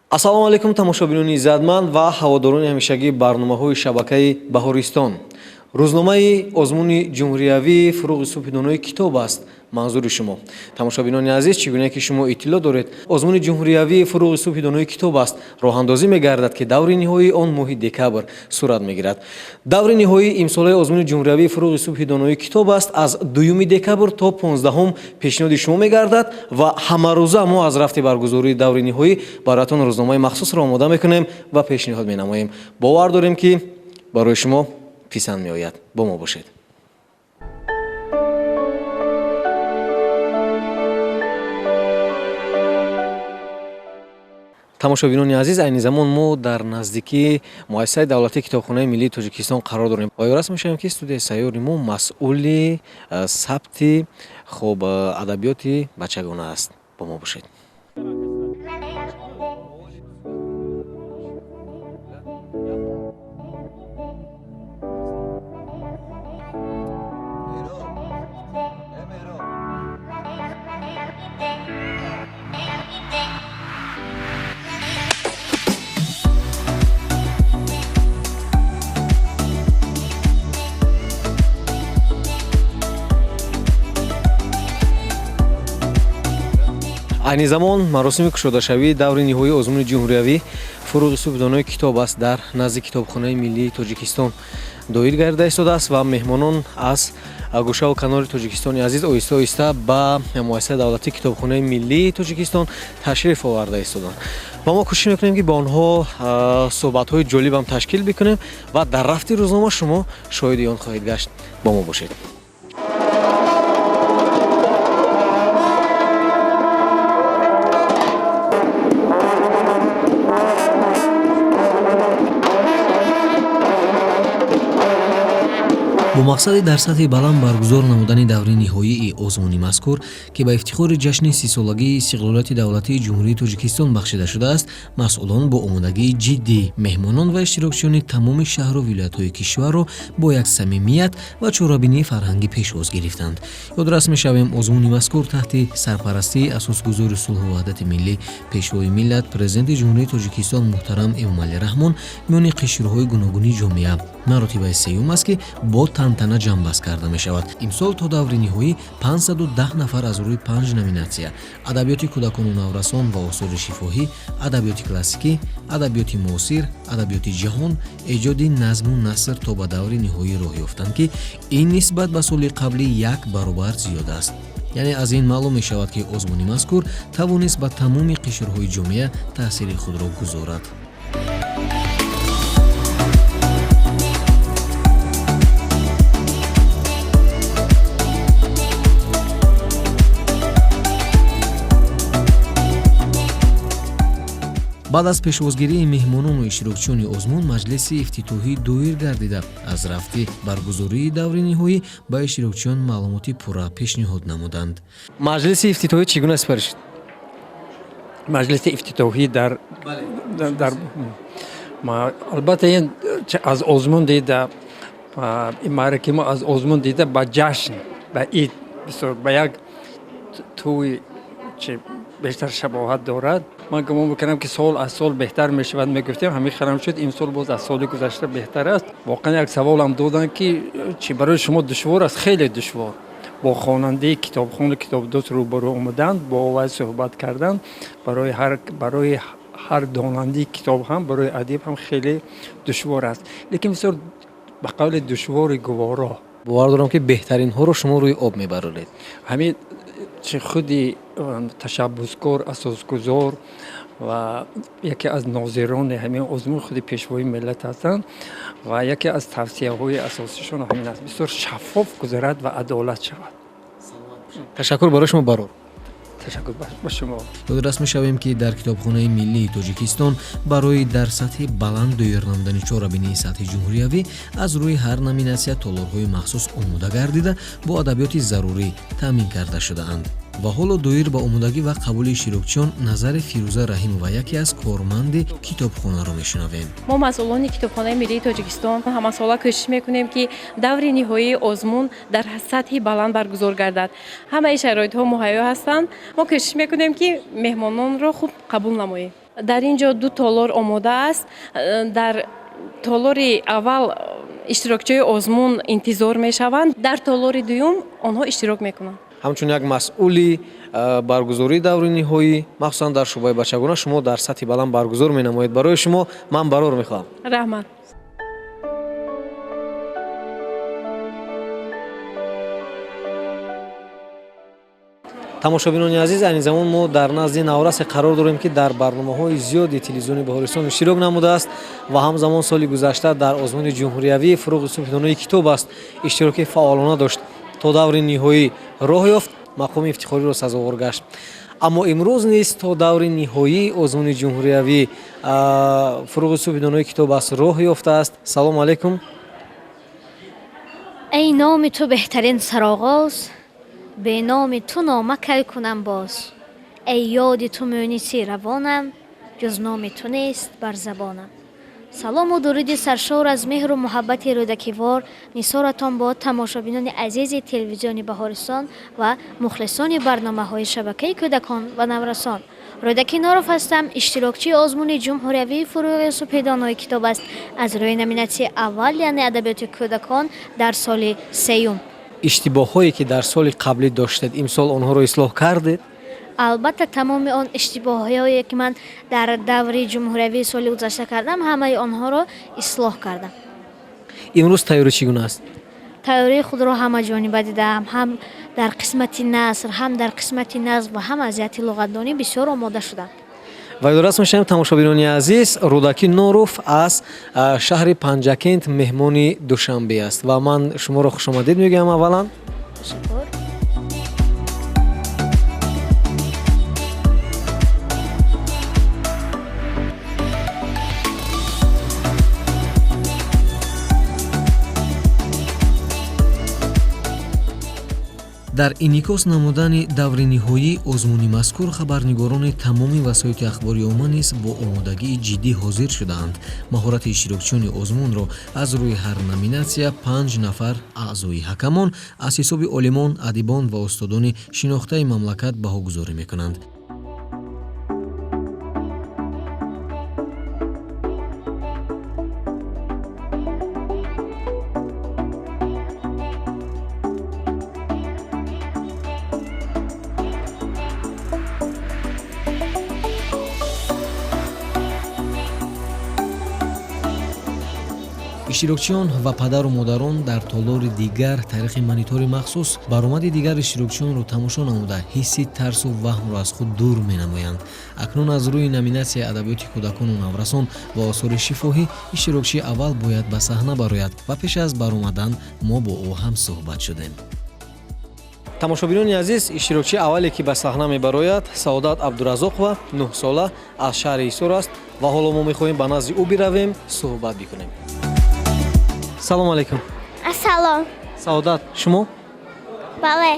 ассалому алайкум тамошобинони иззатманд ва ҳаводорони ҳамешагии барномаҳои шабакаи Баҳористон. Рӯзномаи озмуни ҷумҳуриявии фуруғи субҳи донои китоб аст манзури шумо. Тамошобинони азиз, чӣ гуна ки шумо иттилоъ доред, озмуни ҷумҳуриявии фуруғи субҳи донои китоб аст. Роҳандозӣ мегардад ки даври ниҳоии он моҳи декабр сурат мегирад. Даври ниҳоии имсолаи озмуни ҷумҳуриявии фуруғи субҳи донои китоб аст аз 2 декабр то 15 пешниҳоди шумо мегардад ва ҳамарӯза мо аз рафти баргузории даври ниҳоӣ бароятон рӯзномаи махсусро омода мекунем ва пешниҳод менамоем. Бовар дорем ки барои шумо писанд меояд. Бо мо бошед. тамошобинони азиз, айни замон мо дар наздикии муассисаи давлатии китобхонаи миллии Тоҷикистон қарор дорем. Боёрас мешавем ки студияи сайёри мо масъули сабти адабиёти бачагона аст. Бо мо бошед. айни замон маросими кушодашавии даври ниҳоии озмуни ҷумҳуриявӣ фуруғи субҳи донои китоб аст дар назди китобхонаи миллии Тоҷикистон доир гардида истодааст ва меҳмонон аз гӯшаву канори Тоҷикистони азиз оҳиста оҳиста ба муассисаи давлатии китобхонаи миллии Тоҷикистон ташриф оварда истоданд. ва мо кӯшиш мекунем ки бо онҳо суҳбатҳои ҷолибам ташкил бикунем ва дар рафти рӯзнома шумо шоҳиди он хоҳед гашт. Бо мо бошед. бо мақсади дар сатҳи баланд баргузор намудани даври ниҳоии озмуни мазкур ки ба ифтихори ҷашни 30-солагии истиқлолияти давлатии ҷумҳурии Тоҷикистон бахшида шудааст, масъулон бо омодагии ҷиддӣ меҳмонон ва иштирокчиёни тамоми шаҳру вилоятҳои кишварро бо як самимият ва чорабинии фарҳангӣ пешвоз гирифтанд. ёдрас мешавем, озмуни мазкур таҳти сарпарастии асосгузори сулҳу ваҳдати миллӣ, пешвои миллат, президенти ҷумҳурии Тоҷикистон муҳтарам Эмомалӣ Раҳмон миёни қишрҳои гуногуни ҷомеа маротибаи сеюм аст ки бо тантана ҷамъбаст карда мешавад. имсол то даври ниҳоӣ 510 нафар аз рӯи 5 номинатсия: адабиёти кӯдакону наврасон ва осори шифоҳӣ, адабиёти классикӣ, адабиёти муосир, адабиёти ҷаҳон, эҷоди назму наср то ба даври ниҳоӣ роҳ ёфтанд ки ин нисбат ба соли қаблӣ 1 баробар зиёд аст. яъне аз ин маълум мешавад ки озмуни мазкур тавонист ба тамоми қишрҳои ҷомеа таъсири худро гузорад. баъд аз пешвозгирии меҳмонону иштирокчиёни озмун, маҷлиси ифтитоҳӣ доир гардида аз рафти баргузории даври ниҳоӣ ба иштирокчиён маълумоти пурра пешниҳод намуданд. маҷлиси ифтитоҳӣ чӣ гуна сипарӣ шуд? маҷлиси ифтитоҳӣ дар албатта ин аз озмун дида имара ки мо аз озмун дида ба ҷашн, ба ид, ба як тӯи бештар шабоҳат дорад. ман гумон мекунам ки сол аз сол беҳтар мешавад. Мегуфтем ҳамин харам шуд, имсол боз аз соли гузашта беҳтар аст. воқеан як саволам доданд ки чи барои шумо душвор аст? Хеле душвор. бо хонандаи китобхон китобдоз рӯбарӯ омадан, бо вай суҳбат кардан барои ҳар донандаи китоб ҳам, барои адиб ҳам хеле душвор аст. лекин бисёр ба қавли душвори гуворо. бовар дорам ки беҳтаринҳоро шумо рӯи об мебароред. ҳамин чи худи ташаббускор, асосгузор ва яке аз нозирони ҳамин озмун худи пешвои миллат ҳастанд ва яке аз тавсияҳои асосишон ҳамин аст: бисёр шаффоф гузарад ва адолат шавад. ташаккур барои шумо барор. ташаккур ба шумо. ёдрас мешавем ки дар китобхонаи миллии Тоҷикистон барои дар сатҳи баланд доир намудани чорабинии сатҳи ҷумҳуриявӣ аз рӯи ҳар номинатсия толорҳои махсус омода гардида бо адабиёти зарурӣ таъмин карда шудаанд. ва ҳоло доир ба омодагӣ ва қабули иштирокчиён назари Фирӯза Раҳимова, яке аз корманди китобхонаро мешунавем. мо масъулони китобхонаи миллии Тоҷикистон ҳамасола кӯшиш мекунем ки даври ниҳоии озмун дар сатҳи баланд баргузор гардад. ҳамаи шароитҳо муҳайё ҳастанд. мо кӯшиш мекунем ки меҳмононро хуб қабул намоем. дар ин ҷо ду толор омода аст. Дар толори аввал иштирокчиёи озмун интизор мешаванд, дар толори дуюм онҳо иштирок мекунанд. ҳамчун як масъули баргузории даври ниҳоӣ махсусан дар шӯъбаи бачагона шумо дар сатҳи баланд баргузор менамоед. Барои шумо ман барор мехоҳам. Раҳмат. тамошобинони азиз, айни замон мо дар назди наврасе қарор дорем ки дар барномаҳои зиёди телевизиони Баҳористон иштирок намудааст ва ҳамзамон соли гузашта дар озмуни ҷумҳуриявии фуруғи субҳи донои китоб аст иштироки фаъолона дошт. То даври ниҳоӣ роҳ ёфт, мақоми ифтихориро сазовор гашт. аммо имрӯз низ то даври ниҳоии озмуни ҷумҳуриявӣ фуруғи субҳи донои китоб аст роҳ ёфтааст. салому алайкум. ای نام تو بهترین سرآغاز، به نام تو نامه کی کنم باز. ای یاد تو مونسی روانم، جز نام تو نیست بر زبانم. سلام و درود سرشار از مهر و محبت رودکیوار نثارتان با تماشابینان عزیز تلویزیون بهارستان و مخلصان برنامه‌های شبکه کودکان و نورسان. رودکی ناروف هستم، اشتراکچی آزمون جمهوری فروغ سپهر دانای کتاب است از روی نامیناسی اول یعنی ادبیات کودکان در سال سیوم. اشتباهایی که در سال قبلی داشتید امسال آنها را اصلاح کردید؟ البته تمام آن اشتباهایی که من در دوره جمهوری سال گذشته کردم همه آنها را اصلاح کردم. امروز تیاری چگونه است؟ تیاری خود را همه جانبه دیدم، هم در قسمت نثر، هم در قسمت نظم و هم از جهت لغتدانی بسیار آماده شدم. و درست میشم تماشابینان عزیز، رودکی ناروف از شهر پنجکند مهمان دوشنبه است و من شما را خوش آمدید میگم. اولا تشکر. дар инъикос намудани даври ниҳоии озмуни мазкур хабарнигорони тамоми васоити ахбори омма низ бо омодагии ҷиддӣ ҳозир шудаанд. маҳорати иштирокчиёни озмунро аз рӯи ҳар номинатсия 5 нафар аъзои ҳакамон аз ҳисоби олимон, адибон ва устодони шинохтаи мамлакат баҳогузорӣ мекунанд. иштирокчиён ва падару модарон дар толори дигар тариқи монитори махсус баромади дигар иштирокчиёнро тамошо намуда ҳисси тарсу ваҳмро аз худ дур менамоянд. акнун аз рӯи номинатсияи адабиёти кӯдакону наврасон ва осори шифоҳӣ иштирокчии аввал бояд ба саҳна барояд ва пеш аз баромадан мо бо ӯ ҳам суҳбат шудем. тамошобинони азиз, иштирокчии аввале ки ба саҳна мебарояд Саодат Абдуразоқова 9 сола аз шаҳри Ҳисор аст ва ҳоло мо мехоҳем ба назди ӯ биравем, суҳбат бикунем. салому алайкум. Ассалом. Саодат, шумо? Бале.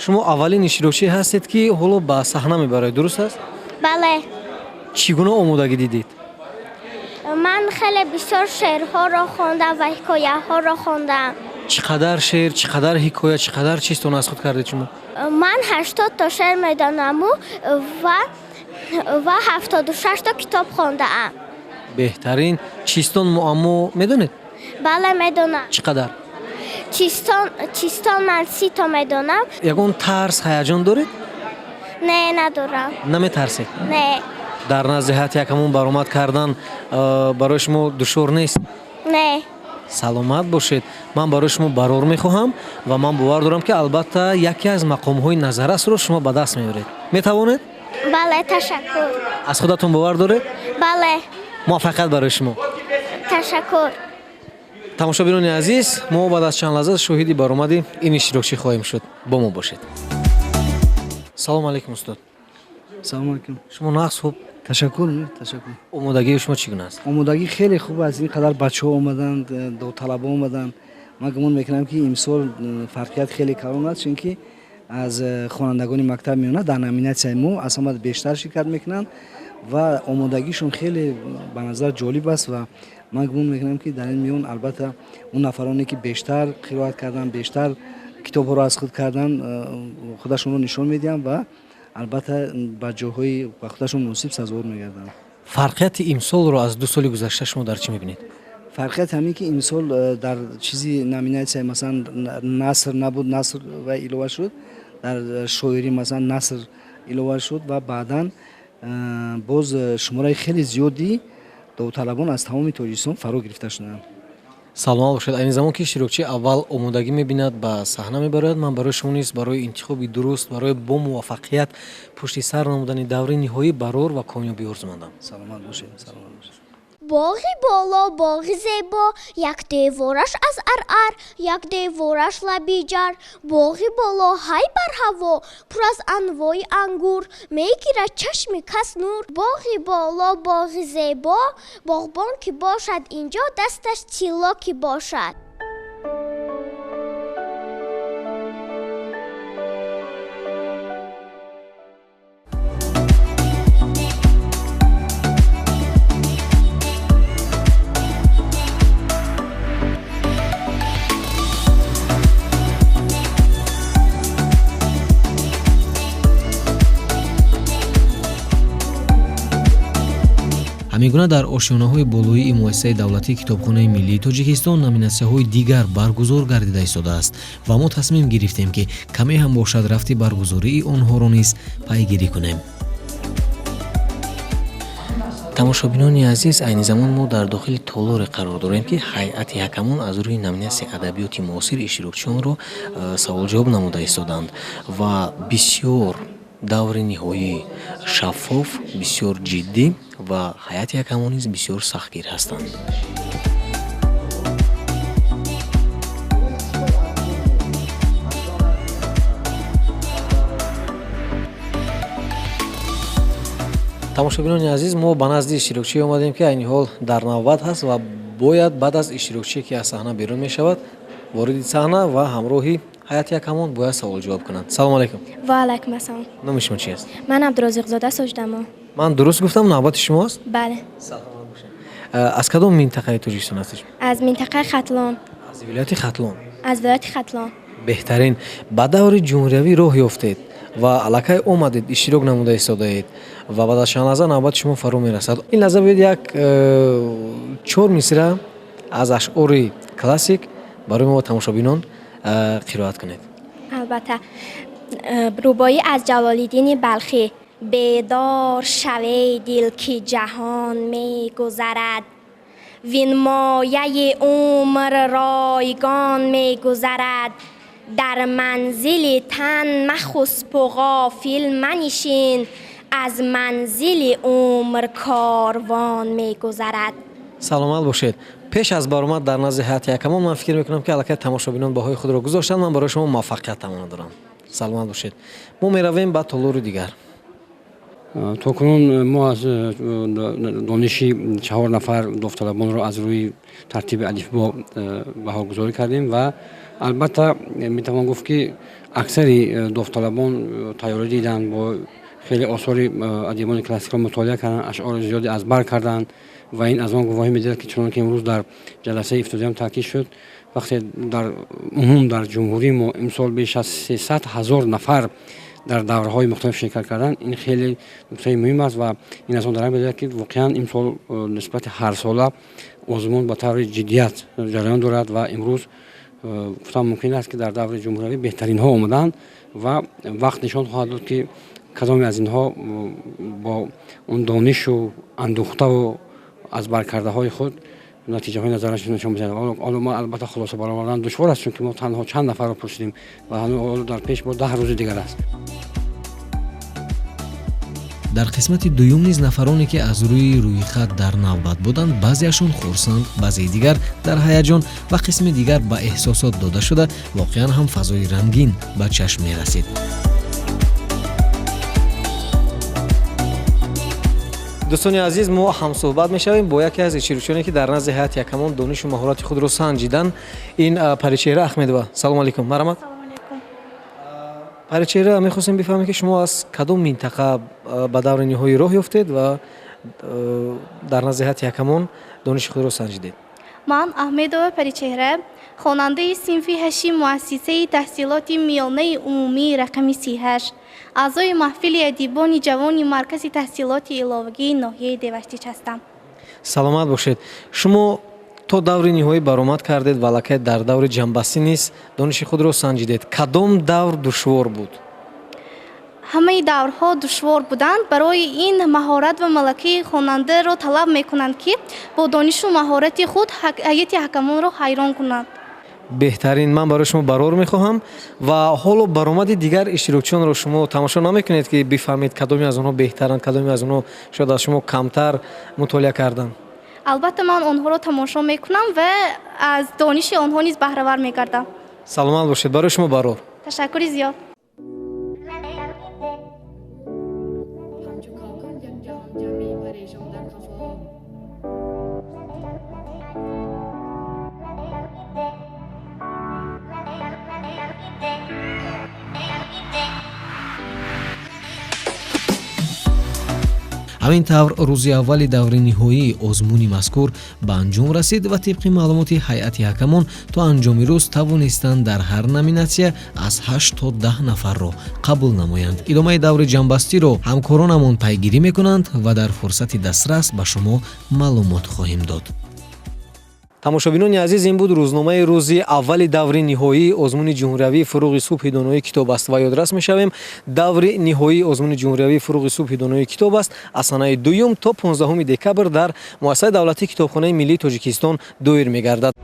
шумо аввалин иштирокчӣ ҳастед ки ҳоло ба саҳна мебароед, дуруст аст? Бале. чӣ гуна омодагӣ дидед? Ман хеле бисёр шеърҳоро хондам ва ҳикояҳоро хондам. чӣ қадар шеър, чӣ қадар ҳикоя, чӣ қадар чизтон аз худ кардед шумо? Ман 80 та шеър медонаму ва 76 та китоб хондаам. беҳтарин. чизтон муаммо медонед? Бале медонам. чӣ қадар? Чистон ман 30 та медонам. ягон тарс, ҳаяҷон доред? Не, надорам. наметарсед? Не. дар назди ҳайати якамон баромад кардан барои шумо душвор нест? Не. саломат бошед. ман барои шумо барор мехоҳам ва ман бовар дорам ки албатта яке аз мақомҳои назаррасро шумо ба даст меоред. метавонед? Бале, ташаккур. аз худатон бовар доред? Бале. муваффақият барои шумо. Ташаккур. тамошобинони азиз, мо баъд аз чанд лаҳза шоҳиди баромади ин иштирокчӣ хоҳем шуд. бо мо бошед. салому алайкум устод. салому алайкум. шумо нағз хуб? ташаккур. Ташаккур. омодагии шумо чӣ гуна аст? омодагӣ хеле хуб аст. ин қадар бачаҳо омаданд, довталаба омаданд. ман гумон мекунам ки имсол фарқият хеле калон аст, чунки аз хонандагони мактаб меёнад дар номинатсияи мо аз ҳама бештар ширкат мекунанд ва омодагишон хеле ба назар ҷолиб аст ва ман гумон мекунам ки дар ин миён албатта он нафароне ки бештар қироат карданд, бештар китобҳоро аз худ карданд, худашонро нишон медиҳанд ва албатта ба ҷойҳои ба худашон муносиб сазовор мегарданд. фарқияти имсолро аз 2 соли гузашта шумо дар чӣ мебинед? фарқият ҳамин ки имсол дар чизи номинатсия масалан наср набуд, наср ва илова шуд, дар шоирӣ масалан наср илова шуд ва баъдан боз шумораи хеле зиёди довталабон аз тамоми Тоҷикистон фаро гирифта шуданд. саломат бошед. айни замон ки иштирокчӣ аввал омодагӣ мебинад, ба саҳна мебарояд, ман барои шумо низ барои интихоби дуруст, барои бо муваффақият пушти сар намудани даври ниҳоӣ барор ва комёбӣ орзумандам. саломат бошед, саломат бошед. боғи боло боғи зебо, як девораш аз аръар, як девораш лаби ҷар. боғи боло ҳай бар ҳаво, пур аз анвои ангур, мегирад чашми кас нур. боғи боло боғи зебо, боғбон ки бошад инҷо, дасташ тилло ки бошад. ҳамин гуна дар ошёнаҳои болоии муассисаи давлатии китобхонаи миллии Тоҷикистон номинатсияҳои дигар баргузор гардида истодааст ва мо тасмим гирифтем ки каме ҳам бошад рафти баргузории онҳоро низ пайгирӣ кунем. тамошобинони азиз, айни замон мо дар дохили толоре қарор дорем ки ҳайати ҳакамон аз рӯи номинатсияи адабиёти муосир иштирокчиёнро саволҷавоб намуда истоданд ва бисёр даври ниҳоӣ шаффоф, бисёр ҷиддӣ ва ҳайати ҳакамон низ бисёр сахтгир ҳастанд. тамошобинони азиз, мо ба назди иштирокчӣ омадем ки айни ҳол дар навбат ҳаст ва бояд баъд аз иштирокчие ки аз саҳна берун мешавад, вориди саҳна ва ҳамроҳи ҳайати ҳакамон бояд саволҷавоб кунанд. салому алайкум. ва алайкум ассалом. номи шумо чи аст? ман абдурозиқзода соҷдамо. ман дуруст гуфтам, навбати шумост? бале. саломат бошед. аз кадом минтақаи Тоҷикистон ҳастед? аз минтақаи Хатлон. аз вилояти Хатлон. аз вилояти Хатлон. беҳтарин. ба даври ҷумҳуриявӣ роҳ ёфтед ва аллакай омадед, иштирок намуда истодаед ва баъд аз чанд лаҳза навбати шумо фаро мерасад. ин лаҳза бояд як 4 мисра аз ашъори классик барои мо тамошобинон қироат кунед. албатта. рубоӣ аз ҷалолиддини балхӣ. бедор шавей дил ки ҷаҳон мегузарад, вин мояи умр ройгон мегузарад. дар манзили тан махуспу ғофил манишин, аз манзили умр карвон мегузарад. саломат бошед. пеш аз баромад дар назди ҳайати ҳакамон ман фикр мекунам ки аллакай тамошобинон баҳои худро гузоштанд. ман барои шумо муваффақият тамона дорам. саломат бошед. мо меравем ба толори дигар. токунун мо аз дониши 4 нафар довталабонро аз рӯи тартиби алифбо баҳогузорӣ кардем ва албатта метавон гуфт ки аксари довталабон тайёрӣ диданд, бо хеле осори адибони классикро мутолиа карданд, ашъори зиёде аз бар карданд ва ин аз он гувоҳӣ медиҳад ки чунон ки имрӯз дар ҷаласаи ифтиdoиям таъкид шуд, вақте дар умум дар ҷумҳурии мо имсол беш аз 300 000 нафар дар давраҳои мухталиф ширкат карданд, ин хеле нуктаи муҳим аст ва ин аз он дарак медиҳад ки воқеан имсол нисбати ҳарсола озмун ба таври ҷиддият ҷараён дорад ва имрӯз гуфтам мумкин аст ки дар даври ҷумҳуриявӣ беҳтаринҳо омаданд ва вақт нишон хоҳад дод ки кадоме аз инҳо бо он донишу андӯхтаву аз баркардаҳои худ натиҷаҳои назарашон нишон медиҳад. ҳоло мо албатта хулоса баровардан душвор аст, чунки мо танҳо чанд нафарро пурсидем ва ҳанӯз дар пеш бо 10 рӯзи дигар аст. дар қисмати дуюм низ нафароне ки аз рӯи рӯйхат дар навбат буданд, баъзеашон хурсанд, баъзеи дигар дар ҳаяҷон ва қисми дигар ба эҳсосот дода шуда воқеан ҳам фазои рангин ба чашм мерасид. дӯстони азиз, мо ҳамсӯҳбат мешавем бо яке аз иштирокчиёне ки дар назди ҳайати ҳакамон донишу маҳорати худро санҷиданд. ин Паричеҳра Ахмедова. салому алайкум. марамат. Паричеҳра, мехостем бифаҳмем ки шумо аз кадом минтақа ба даври ниҳоӣ роҳ ёфтед ва дар назди ҳайати ҳакамон дониши худро санҷидед? ман Аҳмедова Паричеҳра خواننده صنف 8 مؤسسه تحصیلات میانه عمومی رقم 38 اعضای محفل ادیبان جوان مرکز تحصیلات علاوگی ناحیه دیوشتیچ هستم. саломат бошед. шумо то даври ниҳоӣ баромад кардед валакай дар даври ҷанбастӣ низ дониши худро санҷидед. кадом давр душвор буд? همه دورها دشوار بودند. برای این مهارت و ملکه خواننده را طلب میکنند که با دانش و مهارت خود هیئت حکمان را حیران کنند. беҳтарин, ман барои шумо барор мехоҳам ва ҳоло баромади дигар иштирокчиёнро шумо тамошо намекунед ки бифаҳмед кадоме аз онҳо беҳтаранд, кадоме аз онҳо шояд аз шумо камтар мутолиа карданд. البته من آنها را تماشا میکنم و از دانش آنها نیز بهره ور میگردم. саломат бошед. барои шумо барор. تشکر زیاد. ҳамин тавр рӯзи аввали даври ниҳоии озмуни мазкур ба анҷом расид ва тибқи маълумоти ҳайати ҳакамон то анҷоми рӯз тавонистанд дар ҳар номинатсия аз 8 то 10 нафарро қабул намоянд. идомаи даври ҷанбастиро ҳамкоронамон пайгирӣ мекунанд ва дар фурсати дастрас ба шумо маълумот хоҳем дод. тамошобинони азиз, ин буд рӯзномаи рӯзи аввали даври ниҳоии озмуни ҷумҳуриявии фуруғи субҳи донои китоб аст ва ёдрас мешавем даври ниҳоии озмуни ҷумҳуриявии фуруғи субҳи донои китоб аст аз санаи 2 то 15 декабр дар муассисаи давлатии китобхонаи миллии тоҷикистон доир мегардад.